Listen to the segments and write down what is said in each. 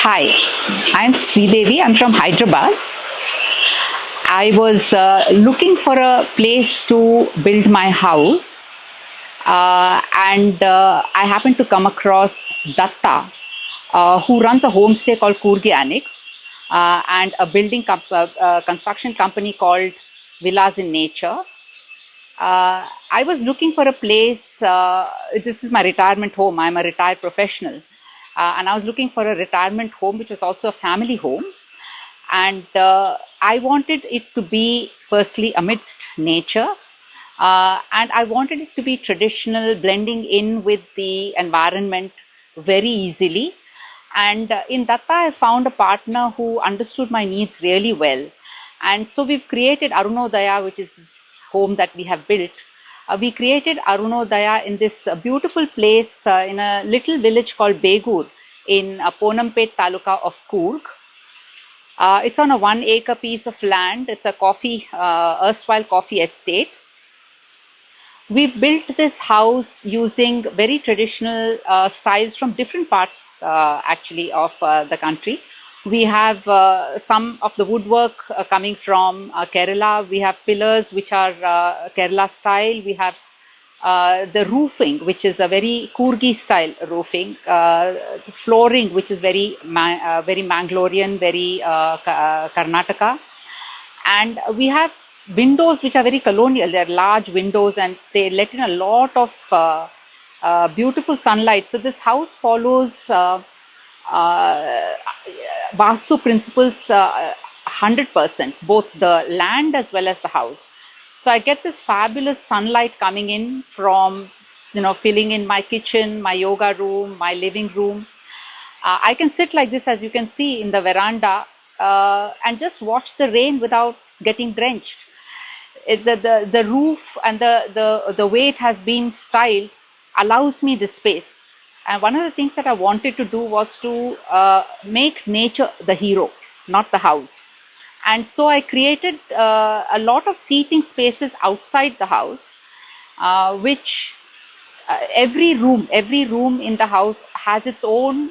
Hi, I'm Sridevi. I'm from Hyderabad. I was looking for a place to build my house, and I happened to come across Datta, who runs a homestay called Coorgyanics, and a construction company called Villas in Nature. I was looking for a place. This is my retirement home. I'm a retired professional. And I was looking for a retirement home, which was also a family home. And I wanted it to be firstly amidst nature. And I wanted it to be traditional, blending in with the environment very easily. And in Datta, I found a partner who understood my needs really well. And so we've created Arunodaya, which is this home that we have built. We created Arunodaya in this beautiful place in a little village called Begur in Ponampet Taluka of Coorg. It's on a 1 acre piece of land. It's a erstwhile coffee estate. We built this house using very traditional styles from different parts actually of the country. We have some of the woodwork coming from Kerala. We have pillars which are Kerala style. We have the roofing, which is a very Coorgi style roofing. The flooring, which is very Mangalorean, very Karnataka. And we have windows which are very colonial. They are large windows and they let in a lot of beautiful sunlight. So this house follows Vastu principles 100%, both the land as well as the house. So I get this fabulous sunlight coming in from, filling in my kitchen, my yoga room, my living room. I can sit like this, as you can see, in the veranda and just watch the rain without getting drenched. The roof and the way it has been styled allows me this space. And one of the things that I wanted to do was to make nature the hero, not the house. And so I created a lot of seating spaces outside the house, which every room in the house has its own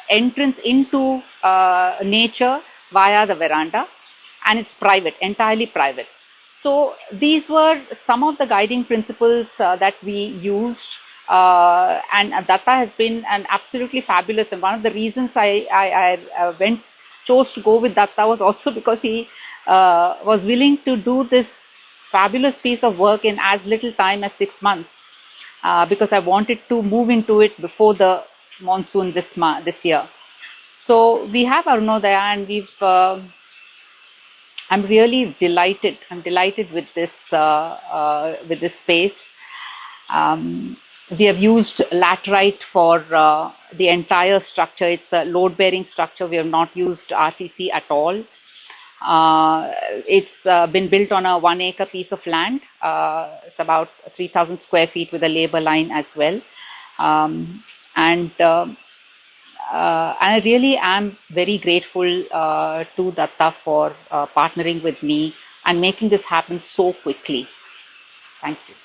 entrance into nature via the veranda, and it's private, entirely private. So these were some of the guiding principles that we used, and Datta has been an absolutely fabulous, and one of the reasons I chose to go with Datta was also because he was willing to do this fabulous piece of work in as little time as 6 months, because I wanted to move into it before the monsoon this year. So we have Arunodaya, and I'm really delighted. I'm delighted with this space. We have used laterite for the entire structure. It's a load-bearing structure. We have not used RCC at all. It's been built on a 1 acre piece of land. It's about 3,000 square feet with a labor line as well. And I really am very grateful to Datta for partnering with me and making this happen so quickly. Thank you.